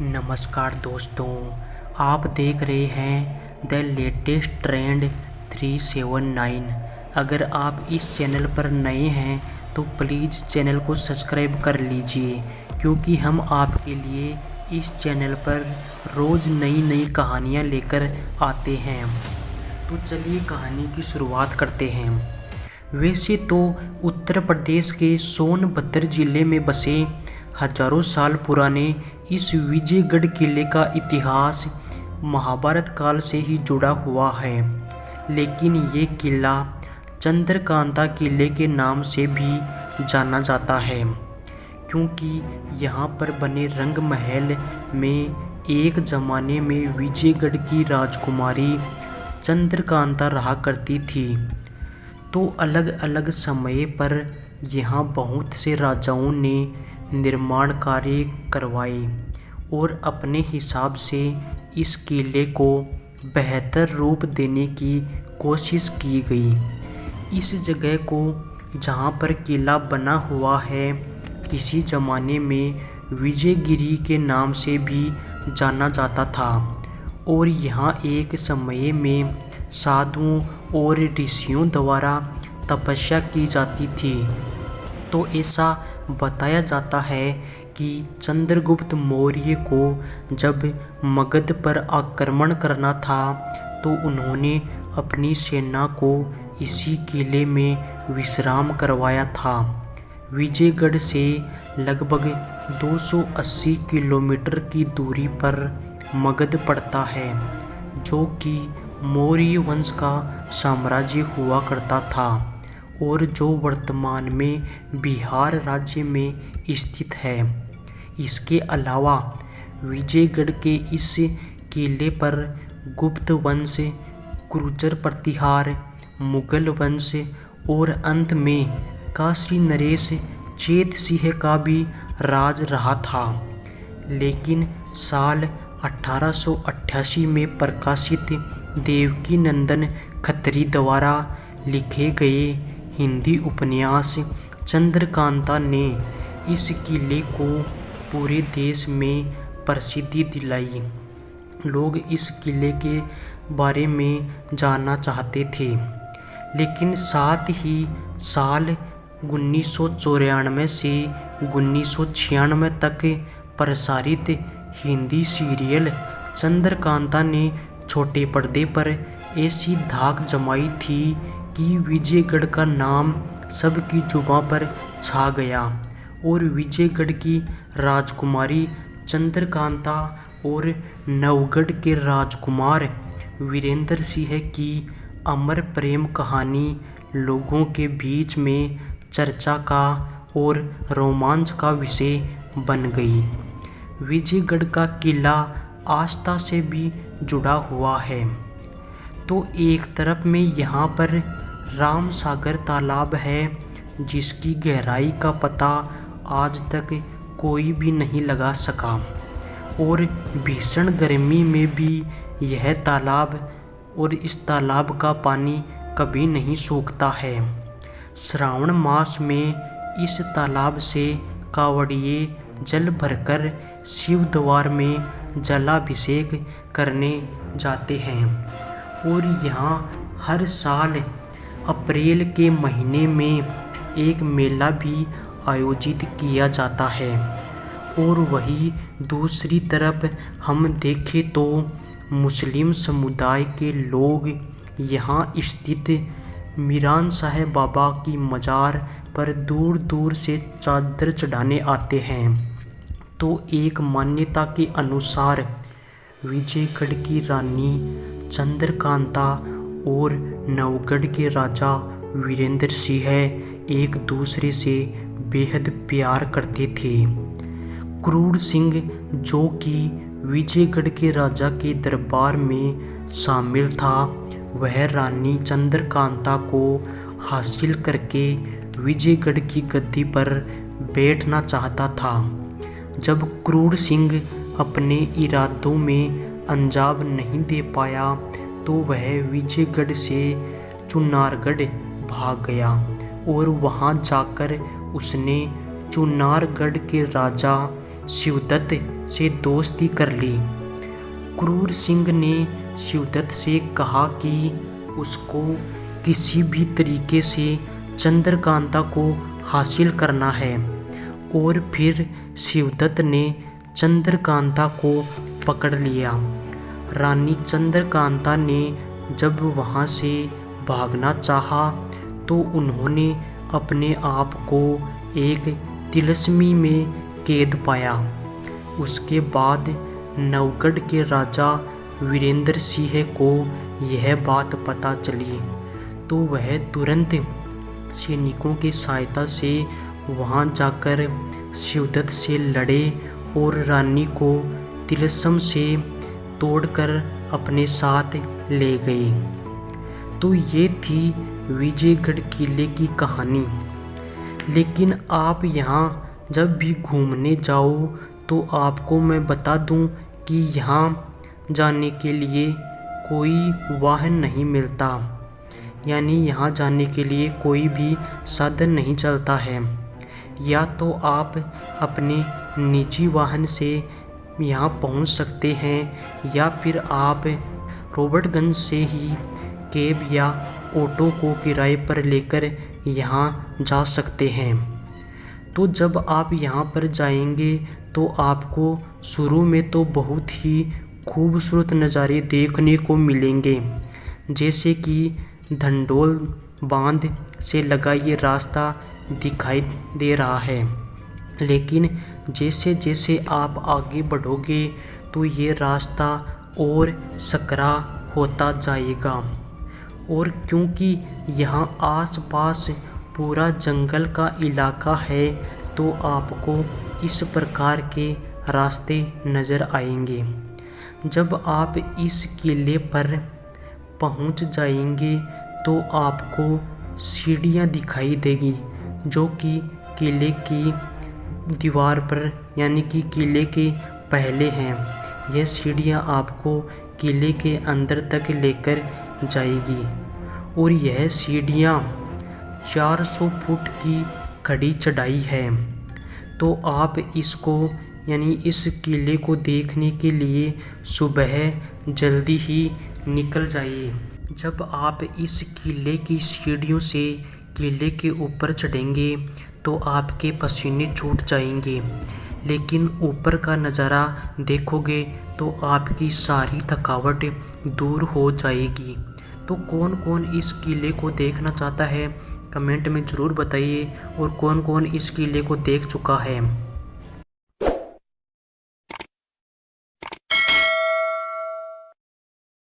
नमस्कार दोस्तों, आप देख रहे हैं द लेटेस्ट ट्रेंड 379। अगर आप इस चैनल पर नए हैं तो प्लीज़ चैनल को सब्सक्राइब कर लीजिए, क्योंकि हम आपके लिए इस चैनल पर रोज़ नई नई कहानियाँ लेकर आते हैं। तो चलिए कहानी की शुरुआत करते हैं। वैसे तो उत्तर प्रदेश के सोनभद्र जिले में बसे हजारों साल पुराने इस विजयगढ़ किले का इतिहास महाभारत काल से ही जुड़ा हुआ है, लेकिन ये किला चंद्रकांता किले के नाम से भी जाना जाता है, क्योंकि यहाँ पर बने रंग महल में एक ज़माने में विजयगढ़ की राजकुमारी चंद्रकांता रहा करती थी। तो अलग अलग समय पर यहाँ बहुत से राजाओं ने निर्माण कार्य करवाए और अपने हिसाब से इस किले को बेहतर रूप देने की कोशिश की गई। इस जगह को जहाँ पर किला बना हुआ है किसी ज़माने में विजयगिरी के नाम से भी जाना जाता था, और यहाँ एक समय में साधुओं और ऋषियों द्वारा तपस्या की जाती थी। तो ऐसा बताया जाता है कि चंद्रगुप्त मौर्य को जब मगध पर आक्रमण करना था तो उन्होंने अपनी सेना को इसी किले में विश्राम करवाया था। विजयगढ़ से लगभग 280 किलोमीटर की दूरी पर मगध पड़ता है, जो कि मौर्य वंश का साम्राज्य हुआ करता था और जो वर्तमान में बिहार राज्य में स्थित है। इसके अलावा विजयगढ़ के इस किले पर गुप्त वंश, गुर्जर प्रतिहार, मुगल वंश और अंत में काशी नरेश चेत सिंह का भी राज रहा था। लेकिन साल 1888 में प्रकाशित देवकीनंदन खत्री द्वारा लिखे गए हिंदी उपन्यास चंद्रकांता ने इस किले को पूरे देश में प्रसिद्धि दिलाई। लोग इस किले के बारे में जानना चाहते थे, लेकिन साथ ही साल 1994 से 1996 तक प्रसारित हिंदी सीरियल चंद्रकांता ने छोटे पर्दे पर ऐसी धाक जमाई थी कि विजयगढ़ का नाम सबकी जुबां पर छा गया और विजयगढ़ की राजकुमारी चंद्रकांता और नवगढ़ के राजकुमार वीरेंद्र सिंह की अमर प्रेम कहानी लोगों के बीच में चर्चा का और रोमांच का विषय बन गई। विजयगढ़ का किला आस्था से भी जुड़ा हुआ है। तो एक तरफ में यहाँ पर राम सागर तालाब है, जिसकी गहराई का पता आज तक कोई भी नहीं लगा सका, और भीषण गर्मी में भी यह तालाब और इस तालाब का पानी कभी नहीं सूखता है। श्रावण मास में इस तालाब से कांवड़िए जल भरकर शिव द्वार में जलाभिषेक करने जाते हैं, और यहाँ हर साल अप्रैल के महीने में एक मेला भी आयोजित किया जाता है। और वही दूसरी तरफ हम देखें तो मुस्लिम समुदाय के लोग यहाँ स्थित मीरान साहब बाबा की मज़ार पर दूर दूर से चादर चढ़ाने आते हैं। तो एक मान्यता के अनुसार विजयगढ़ की रानी चंद्रकांता और नवगढ़ के राजा वीरेंद्र सिंह एक दूसरे से बेहद प्यार करते थे। क्रूर सिंह, जो कि विजयगढ़ के राजा के दरबार में शामिल था, वह रानी चंद्रकांता को हासिल करके विजयगढ़ की गद्दी पर बैठना चाहता था। जब क्रूर सिंह अपने इरादों में अंजाम नहीं दे पाया तो वह विजयगढ़ से चुनारगढ़ भाग गया, और वहां जाकर उसने चुनारगढ़ के राजा शिवदत्त से दोस्ती कर ली। क्रूर सिंह ने शिवदत्त से कहा कि उसको किसी भी तरीके से चंद्रकांता को हासिल करना है, और फिर शिवदत्त ने चंद्रकांता को पकड़ लिया। रानी चंद्रकांता ने जब वहां से भागना चाहा तो उन्होंने अपने आप को एक तिलस्मी में कैद पाया। उसके बाद नवगढ़ के राजा वीरेंद्र सिंह को यह बात पता चली तो वह तुरंत सैनिकों की सहायता से वहां जाकर शिवदत्त से लड़े और रानी को तिलस्म से तोड़कर अपने साथ ले गए। तो ये थी विजयगढ़ किले की कहानी। लेकिन आप यहाँ जब भी घूमने जाओ तो आपको मैं बता दूं कि यहाँ जाने के लिए कोई वाहन नहीं मिलता, यानी यहाँ जाने के लिए कोई भी साधन नहीं चलता है। या तो आप अपने निजी वाहन से यहाँ पहुँच सकते हैं या फिर आप रॉबर्टगंज से ही कैब या ऑटो को किराए पर लेकर यहाँ जा सकते हैं। तो जब आप यहाँ पर जाएंगे तो आपको शुरू में तो बहुत ही खूबसूरत नज़ारे देखने को मिलेंगे, जैसे कि धंडोल बांध से लगा ये रास्ता दिखाई दे रहा है। लेकिन जैसे जैसे आप आगे बढ़ोगे तो ये रास्ता और सकरा होता जाएगा, और क्योंकि यहाँ आसपास पूरा जंगल का इलाका है तो आपको इस प्रकार के रास्ते नज़र आएंगे। जब आप इस किले पर पहुंच जाएंगे तो आपको सीढ़ियां दिखाई देगी जो कि किले की दीवार पर यानी कि किले के पहले हैं। यह सीढ़ियां आपको किले के अंदर तक लेकर जाएगी और यह सीढ़ियां 400 फुट की खड़ी चढ़ाई है। तो आप इसको यानी इस किले को देखने के लिए सुबह जल्दी ही निकल जाइए। जब आप इस किले की सीढ़ियों से किले के ऊपर चढ़ेंगे तो आपके पसीने छूट जाएंगे, लेकिन ऊपर का नज़ारा देखोगे तो आपकी सारी थकावट दूर हो जाएगी। तो कौन कौन इस किले को देखना चाहता है कमेंट में ज़रूर बताइए, और कौन कौन इस किले को देख चुका है।